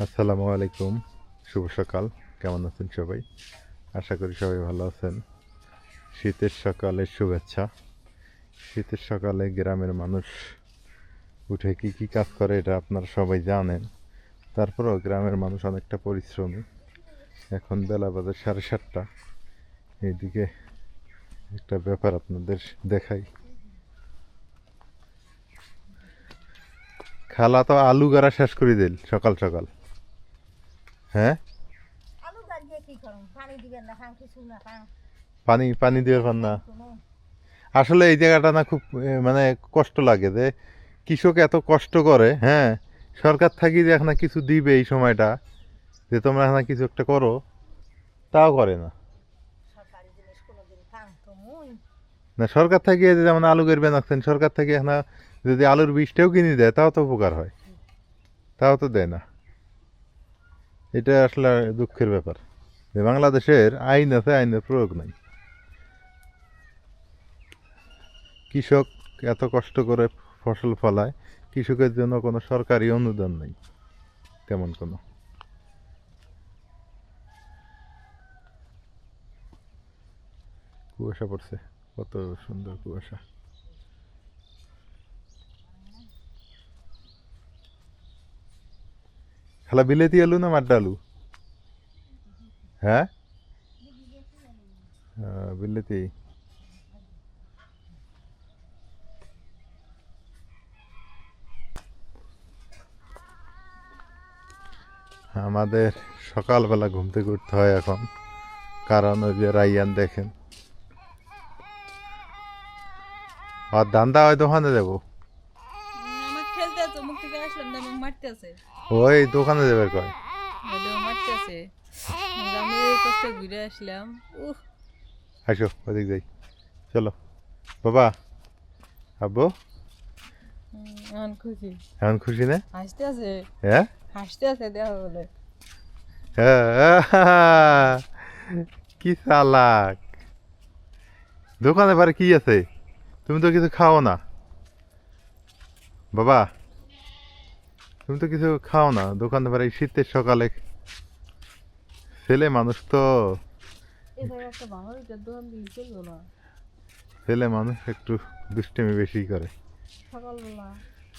আসসালামু আলাইকুম, শুভ সকাল। কেমন আছেন সবাই? আশা করি সবাই ভালো আছেন। শীতের সকালের শুভেচ্ছা। শীতের সকালে গ্রামের মানুষ উঠে কি কি কাজ করে এটা আপনারা সবাই জানেন। তারপরেও গ্রামের মানুষ অনেকটা পরিশ্রমী। এখন বেলা বাজে 7:30। এইদিকে একটা ব্যাপার আপনাদের দেখাই। খালা তো আলু গাড়া শেষ করে দিল সকাল সকাল। হ্যাঁ, আলু গাছ দিয়ে কি করুন? পানি দিবেন না, খান কিছু না খান। পানি পানি দিয়ে পান না। কোনো আসলে এই জায়গাটা না খুব মানে কষ্ট লাগে যে কৃষক এত কষ্ট করে, হ্যাঁ, সরকার থাকি যে এখন কিছু দিবে এই সময়টা, যে তোমরা এখন কিছু একটা করো, তাও করে না। সরকারি জিনিস কোনোদিন খান তো মুই না, সরকার থেকে যে যেমন আলু করবেন রাখছেন, সরকার থেকে এখন যদি আলুর বীজটাও কিনে দেয় তাও তো উপকার হয়, তাও তো দেয় না। এটা আসলে দুঃখের ব্যাপার যে বাংলাদেশের আইন আছে, আইনের প্রয়োগ নাই। কৃষক এত কষ্ট করে ফসল ফলায়, কৃষকের জন্য কোনো সরকারি অনুদান নেই তেমন কোনো। কুয়াশা পড়ছে, কত সুন্দর কুয়াশা। খালা বিলেতি আলু না মাড্ডা আলু? হ্যাঁ, বিলেতি। আমাদের সকালবেলা ঘুম থেকে উঠতে হয় এখন, কারণ ওই যে রাইয়ান দেখেন আর ধান্দা হয় দোকানে যাবো। আমার খেলতে আছে, মুখ থেকে আসলাম না, আমাকে মারতে আছে। ওই দোকানে যাবে কয়। মারতে আছে। আমি এই কষ্টে ঘুরে আসলাম। উহ, আসো ওদিক যাই, চলো বাবা। আব্বু এখন খুশি। এখন খুশি না? হাসতে আছে, হ্যাঁ, হাসতে আছে দেখা বলে। হ্যাঁ, কি চালাক। দোকানে পারে কি আছে? তুমি তো কিছু খাও না বাবা, তুমি তো কিছু খাও না। দোকানে পারে এই শীতের সকালে, ছেলে মানুষ তো, এবার একটা ভালো একটা দোকান দিয়ে চলবো না ছেলে মানুষ একটু দুষ্টামি বেশি করে। সকালবেলা?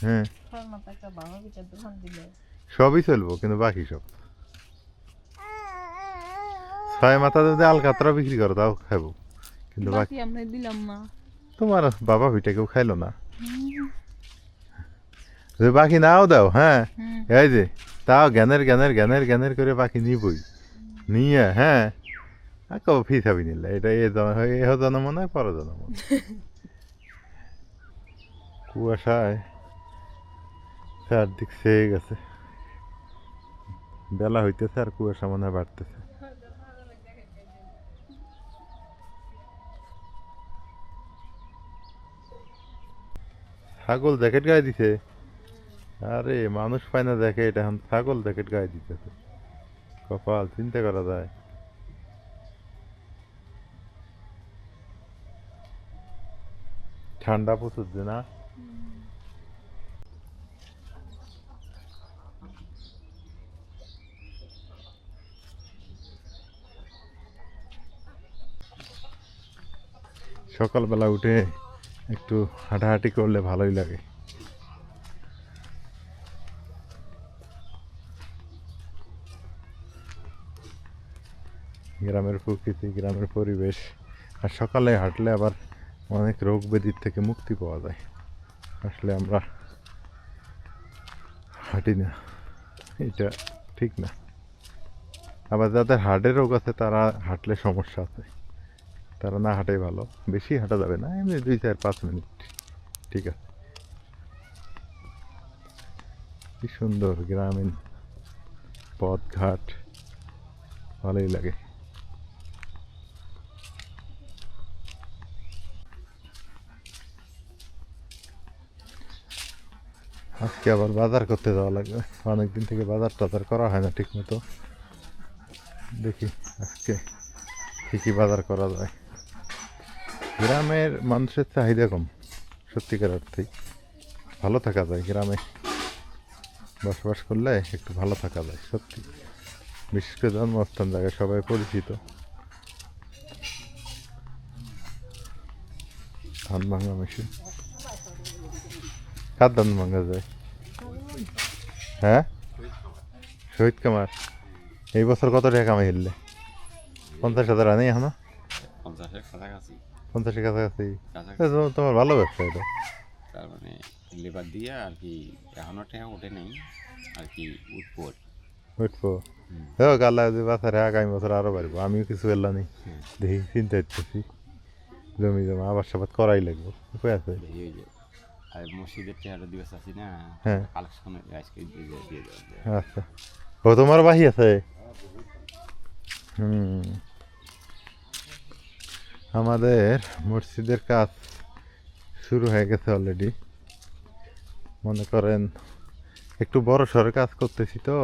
হ্যাঁ, সারা মাথা একটা ভালো একটা দোকান দিলে সবই চলবো, কিন্তু বাকি সব ছয় মাথা যদি আলকাতরা বিক্রি করো তাও খাবো, কিন্তু বাকি। বাকি আমরা দিলাম না। তোমার বাবা ভিটা কেউ খাইলো না, যদি বাকি নাও দাও, হ্যাঁ, হুম। এই যে তাও জ্ঞানের জ্ঞানের জ্ঞানের জ্ঞানের করে বাকি নিবই, নিয়ে হ্যাঁ কবে ফি খাবি নিলে এটা এ জন্ম নয়, পর জন্ম। কুয়াশায় চারদিক ছেয়ে গেছে, বেলা হইতেছে আর কুয়াশা মনে হয় বাড়তেছে। ছাগল জ্যাকেট গায়ে দিছে। আরে মানুষ পায় না দেখে এটা, এখন ছাগল জ্যাকেট গায়ে দিতেছে। কপাল, চিন্তা করা যায়। ঠান্ডা প্রচুর যে না। সকালবেলা উঠে একটু হাঁটাহাঁটি করলে ভালোই লাগে। গ্রামের প্রকৃতি, গ্রামের পরিবেশ, আর সকালে হাঁটলে আবার অনেক রোগ ব্যাধির থেকে মুক্তি পাওয়া যায়। আসলে আমরা হাঁটি না, এটা ঠিক না। আবার যাদের হার্টের রোগ আছে তারা হাঁটলে সমস্যা আছে, তারা না হাঁটাই ভালো। বেশি হাঁটা যাবে না, এমনি 2-4-5 মিনিট ঠিক আছে। কি সুন্দর গ্রামীণ পথঘাট, ভালোই লাগে। আজকে আবার বাজার করতে যাওয়া লাগবে, অনেকদিন থেকে বাজার টাজার করা হয় না ঠিক মতো। দেখি আজকে কী কী বাজার করা যায়। গ্রামের মানুষের চাহিদা কম, সত্যিকার অর্থেই ভালো থাকা যায় গ্রামে। বসবাস করলে একটু ভালো থাকা যায় সত্যি, বিশেষ করে জন্মস্থান জায়গায় সবাই পরিচিত। ধান ভাঙা মেশিন, কার ধান ভাঙা যায়? হ্যাঁ, শহীদ কামার। এই বছর কত টাকা কামাই হইলে? 50,000 আনেই এখনো? 50-এর কাছাকাছি। 50-এর কাছাকাছি। কাছাকাছি। তোমার ভালো ব্যবসা এটা। তার মানে লেবার দিয়ে আর কি এখনো টাকা ওঠে নেই আর কি উঠবো। উঠবো হ্যাঁ, গাল্লা যে বাচ্চারা আগামী বছর আরো বাড়বো। আমিও কিছু এলাম নেই, দেখি চিন্তা করতেছি জমি জমা আবার সাবাদ করাই লাগবো। উপায় আছে? এই যে আর মসজিদের টাকাটা দিবস আছে না, হ্যাঁ। কালেকশনে আজকে দিয়ে দেওয়া যায়। আচ্ছা, ও তোমার বাহি আছে? আমাদের মসজিদের কাজ শুরু হয়ে গেছে অলরেডি। মনে করেন একটু বড় সড়ো কাজ করতেছি তো।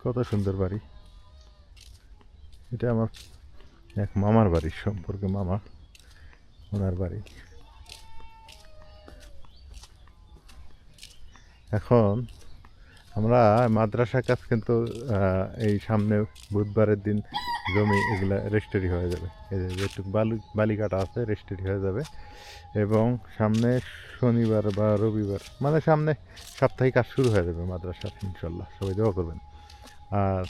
কত সুন্দর বাড়ি, এটা আমার এক মামার বাড়ি, সম্পর্কে মামা, ওনার বাড়ি। এখন আমরা মাদ্রাসা কাজ কিন্তু এই সামনে বুধবারের দিন জমি এগুলা রেজিস্ট্রি হয়ে যাবে। এই যে যেটুকু বালি কাটা আছে রেজিস্ট্রি হয়ে যাবে, এবং সামনে শনিবার বা রবিবার মানে সামনে সাপ্তাহিক কাজ শুরু হয়ে যাবে মাদ্রাসার, ইনশাল্লাহ সবাই দোয়া করবেন। আর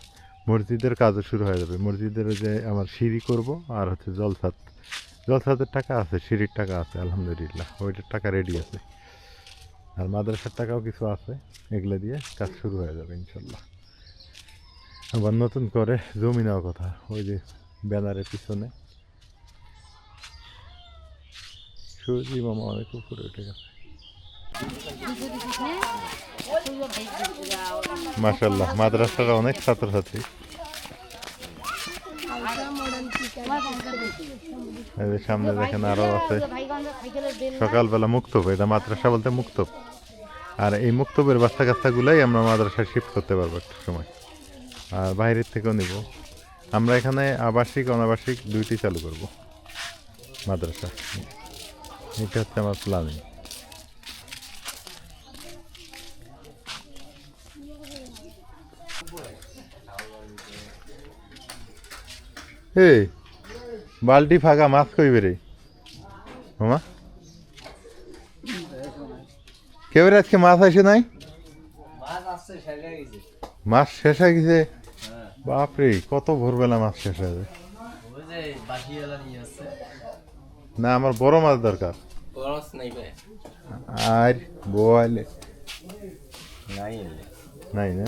মসজিদের কাজও শুরু হয়ে যাবে। মসজিদের যে আমার সিঁড়ি করব আর হচ্ছে জলছাদের টাকা আছে, সিঁড়ির টাকা আছে আলহামদুলিল্লাহ, ওইটার টাকা রেডি আছে। আর মাদ্রাসার টাকাও কিছু আছে, এগুলো দিয়ে কাজ শুরু হয়ে যাবে ইনশাল্লাহ। আবার নতুন করে জমি নেওয়ার কথা, ওই যে ব্যানারের পিছনে। সুজি মামা অনেক উপরে উঠে গেছে মাশাল্লাহ। মাদ্রাসার অনেক ছাত্রছাত্রী, এই যে সামনে দেখেন আরো আছে। সকালবেলা মুক্তব, এটা মাদ্রাসা বলতে মুক্তব। আর এই মুক্তবের বাচ্চা কাচ্চাগুলাই আমরা মাদ্রাসায় শিফট করতে পারবো একটা সময়, আর বাইরের থেকেও নিব। আমরা এখানে আবাসিক অনাবাসিক দুইটি চালু করব মাদ্রাসা, এটা হচ্ছে আমার প্ল্যানিং। এই বালতি ফাঁকা, মাছ কই বেরে মামা? কেউ আজকে মাছ আসে নাই? মাছ শেষ হয়ে গেছে? বাপরে, কত ভোরবেলা মাছ শেষ হয়ে যায়। না, আমার বড় মাছ দরকার। আর বোয়ালে নাই না,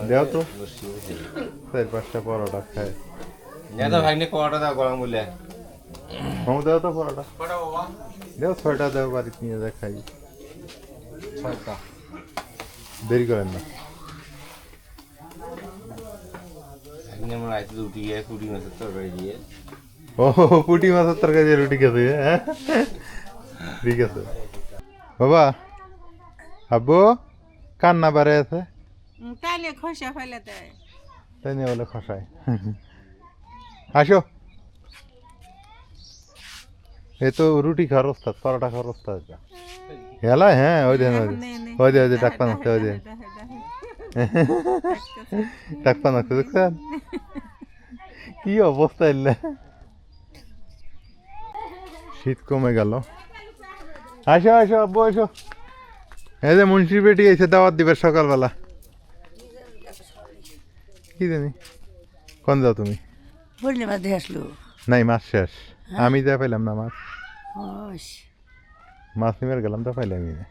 দেও তো 4-5টা পরোটা খায়। মামু দেও তো পরোটা, দেও 6টা দেও, বাড়িতে নিয়ে যা খাই। দেরি করেন না। ও পুঁটি মাছের তরকারি দিয়ে রুটি খেতে, হ্যাঁ ঠিক আছে। বাবা, আব্বু কান্না বাড়ে আছে, তাইলে খসা ফেলে দেয়। তাই নিয়ে বলে খসায়। আসো, এ তো রুটি খাওয়ার ওস্তাদ, পরোটা খাওয়ার ওস্তাদ হেলা। হ্যাঁ, ওই দেন ওই দে ডাক্কা নাচতে, ওই দেন ডাক্কা নাচতে, দেখছেন কি অবস্থা এলে। শীত কমে গেল। আসো আসো আব্বু আসো, এই যে মুন্সির বেটি এসে দাওয়াত দিবে সকালবেলা। কি জানি কোন যাও তুমি? বললে মাছ দিয়ে আসলো নাই, মাছ শেষ। আমি যা পাইলাম না মাছ, হস মাছ নিবার গেলাম তো পাইলাম না।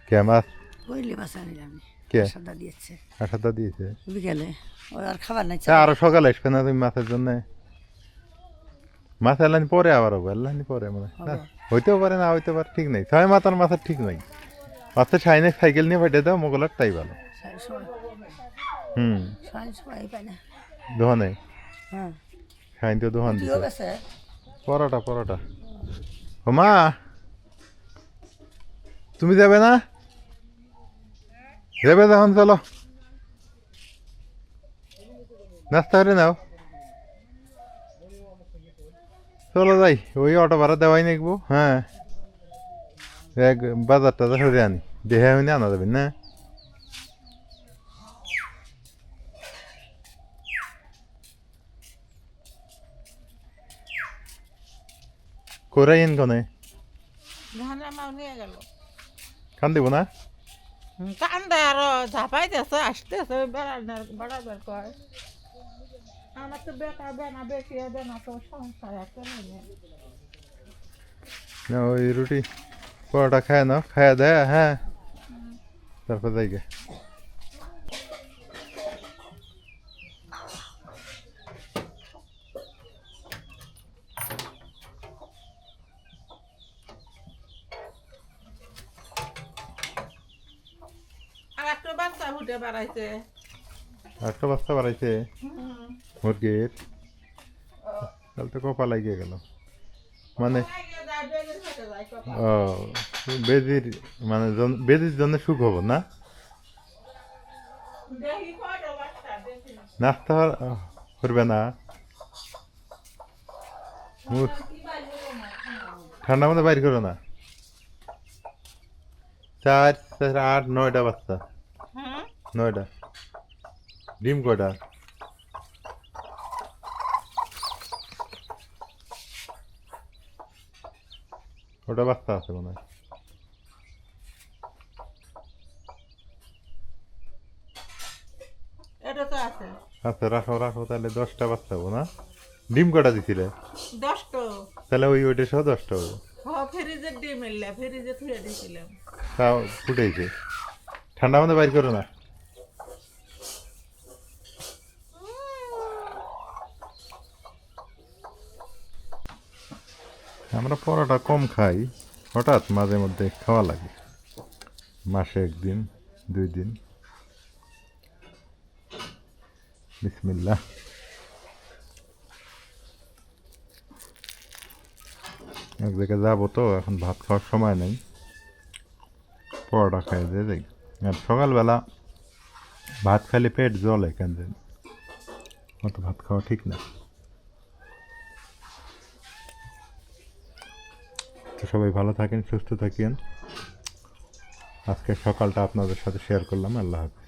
কে মাছ? বললে মাছ আনিলাম কে সাদা দিয়েছে আশাটা দিয়েছে বিকেলে, ওর আর খাবার নাই। আরো সকালে আসবে না তুমি মাছের জন্য? মাছ এলানি পরে আবার হবে, এলানি পরে মনে হয়, হইতেও পারে না হইতে পারে, ঠিক নেই। 6 মাথার মাছের ঠিক নাই। মাছের সাইনে সাইকেল নিয়ে পাঠিয়ে দাও, মোগলার তাই ভালো। সবাই পাই না দোহানে, হ্যাঁ সাইন তো দোহান দিও দিছে। গেছে পরোটা পরোটা। ও মা, তুমি যাবে না? যাবে যখন চলো, নাস্তা করে নাও। চলো যাই, ওই অটো ভাড়া দেওয়াই নাকবো। হ্যাঁ, এক বাজার টাজার সরে আনি, দেহে হইনি আনা যাবেন না। কোরাই এন কনে ধানের মাও নিয়ে গেল কান দিব না? কান্দে আরো ঝাপাইতেছে আসতেছে বেড়াবার কয় আমার তো বেকার বেনা বেশি বেনা তো সংসার একটা নেই না ওই রুটি পরোটা খায় না, খায়া দেয়। হ্যাঁ, তারপর যাই গে। আর একটা বাচ্চা ফুটে বেড়াইছে একটা বাচ্চা বাড়াইছে মুরগির, তাহলে তো কপা লাগিয়ে গেল। মানে ও বেজির, মানে বেজির জন্য সুখ হবো না, নাস্তা করবে না। ঠান্ডা মধ্যে বাইর করো না। 4, 4, 8, 9টা বাচ্চা, 9টা ডিম কয়টা? ওটা বাচ্চা আছে মনে হয়। এটা তো আছে আচ্ছা, রাখো রাখো, তাহলে 10টা বাচ্চা হবো না? ডিম কটা দিছিলে? 10টো তাহলে ওইটা সহ 10টা হবো। ফ্রিজের ডিম এলে ফ্রিজে থুয়ে দিয়েছিলাম তাও ফুটেছে। ঠান্ডা মধ্যে বাইর করো না। আমরা পরোটা কম খাই, হঠাৎ মাঝে মধ্যে খাওয়া লাগে, মাসে 1 দিন 2 দিন। বিসমিল্লাহ। এক জায়গায় যাবো তো, এখন ভাত খাওয়ার সময় নেই, পরোটা খাই দিয়ে যাই। আর সকালবেলা ভাত খালি পেট জ্বলে কেন জানি, অত ভাত খাওয়া ঠিক না। তো সবাই ভালো থাকেন, সুস্থ থাকেন। আজকে সকালটা আপনাদের সাথে শেয়ার করলাম। আল্লাহ হাফেজ।